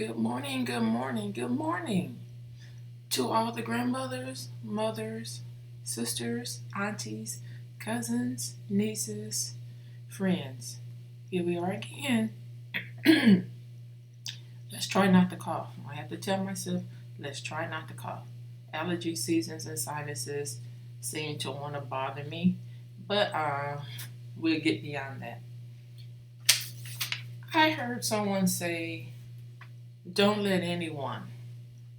Good morning, good morning, good morning to all the grandmothers, mothers, sisters, aunties, cousins, nieces, friends. Here we are again. Let's try not to cough. I have to tell myself, let's try not to cough. Allergy seasons and sinuses seem to want to bother me, but we'll get beyond that. I heard someone say, don't let anyone,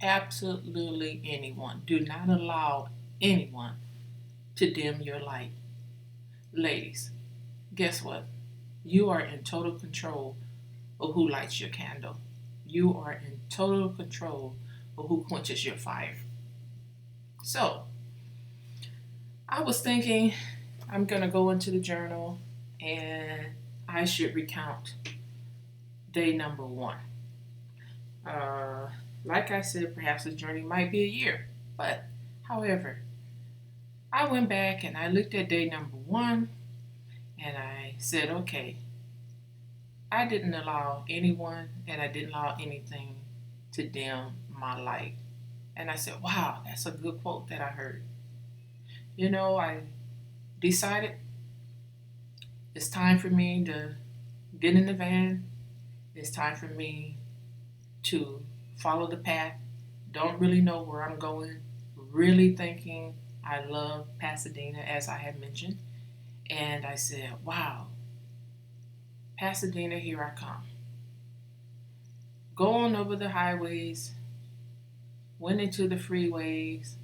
absolutely anyone, do not allow anyone to dim your light. Ladies, guess what? You are in total control of who lights your candle. You are in total control of who quenches your fire. So, I was thinking I'm going to go into the journal and I should recount day number one. Uh, like I said, perhaps the journey might be a year, but however, I went back and I looked at day number one and I said, okay, I didn't allow anyone and I didn't allow anything to dim my light. And I said, wow, that's a good quote that I heard. I decided it's time for me to get in the van. It's time for me to follow the path. Don't really know where I'm going. Really thinking I love Pasadena, as I had mentioned. And I said, wow, Pasadena, here I come. Going over the highways, went into the freeways,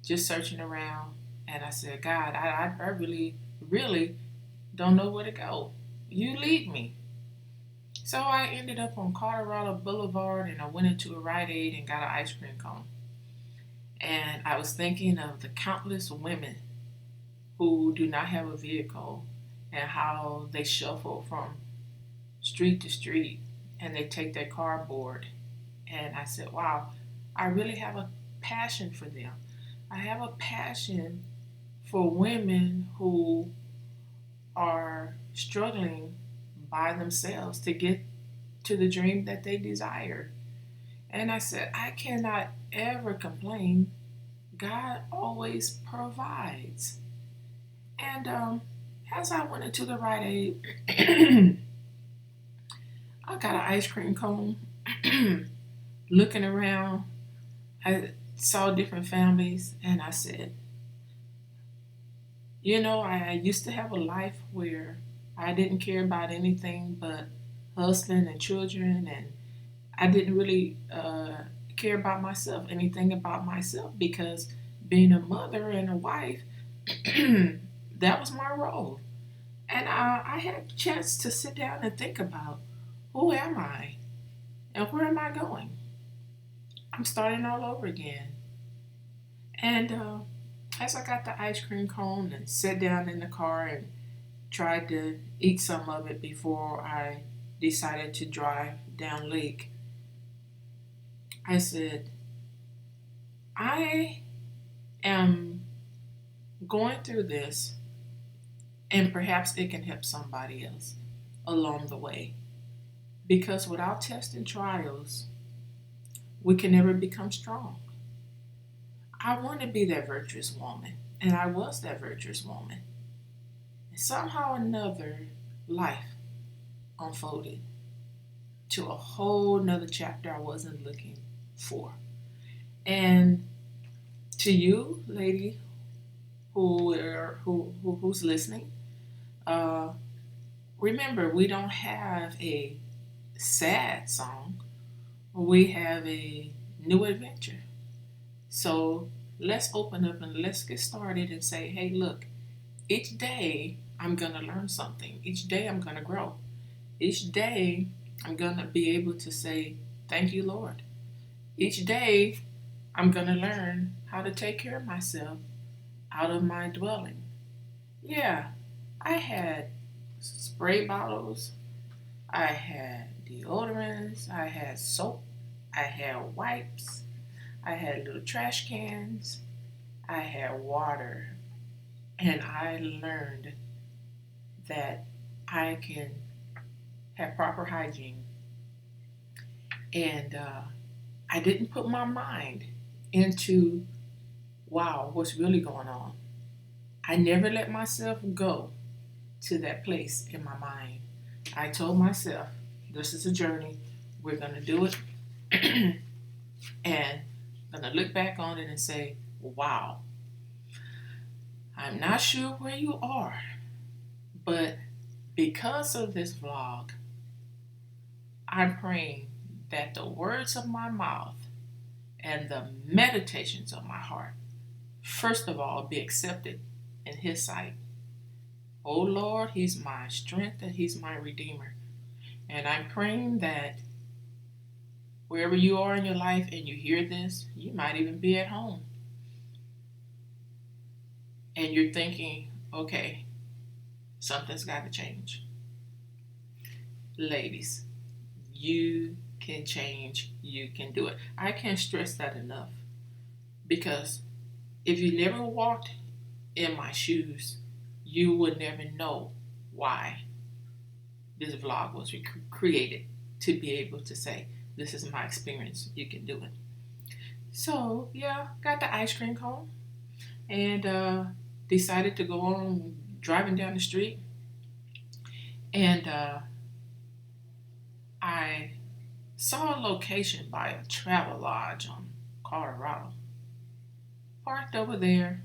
just searching around. And I said, God, I really, really don't know where to go. You lead me. So I ended up on Colorado Boulevard and I went into a Rite Aid and got an ice cream cone. And I was thinking of the countless women who do not have a vehicle and how they shuffle from street to street and they take their cardboard. And I said, wow, I really have a passion for them. I have a passion for women who are struggling by themselves to get to the dream that they desire. And I said, I cannot ever complain. God always provides. And as I went into the Rite Aid, I got an ice cream cone. Looking around, I saw different families, and I said, I used to have a life where I didn't care about anything but hustling and children, and I didn't really care about myself, anything about myself, because being a mother and a wife, that was my role. And I had a chance to sit down and think about who am I and where am I going? I'm starting all over again. And as I got the ice cream cone and sat down in the car and tried to eat some of it before I decided to drive down Lake, I said, I am going through this and perhaps it can help somebody else along the way. Because without tests and trials, we can never become strong. I want to be that virtuous woman, and I was that virtuous woman. And somehow or another, life unfolded to a whole nother chapter I wasn't looking for. And to you, lady, who's listening, uh, remember we don't have a sad song. We have a new adventure. So let's open up and let's get started and say, hey, look, each day I'm going to learn something. Each day I'm going to grow. Each day I'm going to be able to say, thank you, Lord. Each day I'm going to learn how to take care of myself out of my dwelling. Yeah, I had spray bottles, I had deodorants, I had soap, I had wipes, I had little trash cans, I had water, and I learned that I can have proper hygiene And I didn't put my mind into, wow, what's really going on. I never let myself go to that place in my mind. I told myself, this is a journey. We're going to do it. And I'm going to look back on it and say, wow, I'm not sure where you are, but because of this vlog, I'm praying that the words of my mouth and the meditations of my heart, first of all, be accepted in His sight. Oh Lord, He's my strength and He's my Redeemer. And I'm praying that wherever you are in your life and you hear this, you might even be at home. And you're thinking, okay, something's got to change. Ladies, you can change, you can do it. I can't stress that enough, because if you never walked in my shoes, you would never know why this vlog was created, to be able to say, this is my experience, you can do it. So, yeah, got the ice cream cone and decided to go on driving down the street. And I saw a location by a travel lodge on Colorado. Parked over there,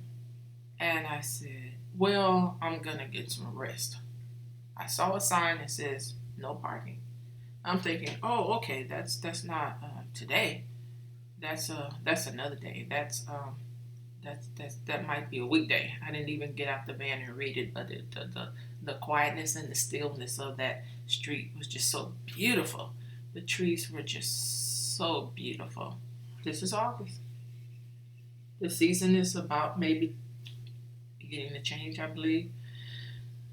and I said, well, I'm gonna get some rest. I saw a sign that says no parking. I'm thinking, oh, okay, that's not today. That's another day. That might be a weekday. I didn't even get out the van and read it, but the quietness and the stillness of that street was just so beautiful. The trees were just so beautiful. This is August. The season is about maybe beginning to change, I believe.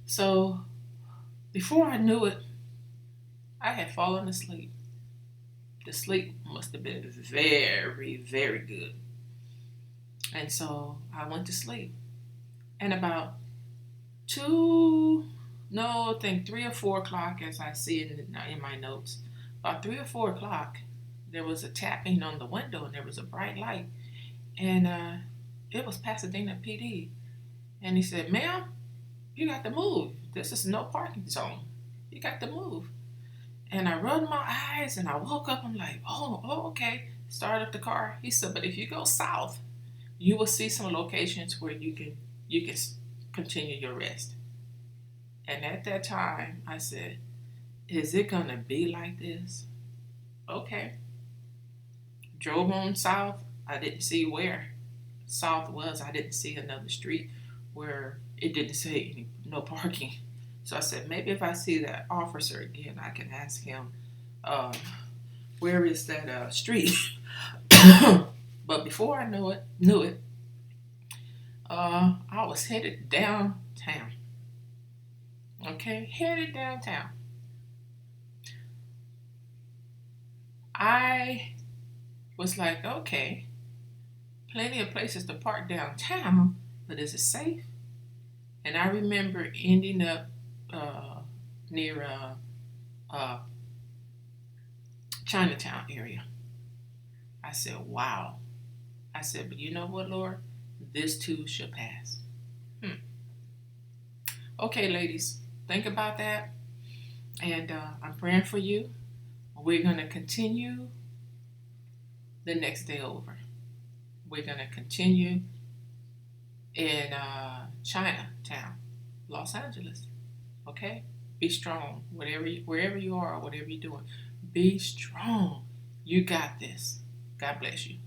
So before I knew it, I had fallen asleep. The sleep must have been very, very good. And so I went to sleep. And about two, no, I think 3 or 4 o'clock, as I see it in my notes, about 3 or 4 o'clock, there was a tapping on the window and there was a bright light. And it was Pasadena PD. And he said, ma'am, you got to move. This is no parking zone. You got to move. And I rubbed my eyes and I woke up. I'm like, oh, okay. Started up the car. He said, but if you go south, you will see some locations where you can continue your rest. And at that time, I said, is it gonna be like this? Okay. Drove on south. I didn't see where south was. I didn't see another street where it didn't say no parking. So I said, maybe if I see that officer again, I can ask him, uh, where is that street? But before I knew it, I was headed downtown. Okay, headed downtown. I was like, okay, plenty of places to park downtown, but is it safe? And I remember ending up near uh, Chinatown area. I said, wow. I said, but you know what, Lord? This too shall pass. Hmm. Okay, ladies, think about that. And I'm praying for you. We're going to continue the next day over. We're going to continue in Chinatown, Los Angeles. Okay? Be strong. Wherever you are, whatever you're doing, be strong. You got this. God bless you.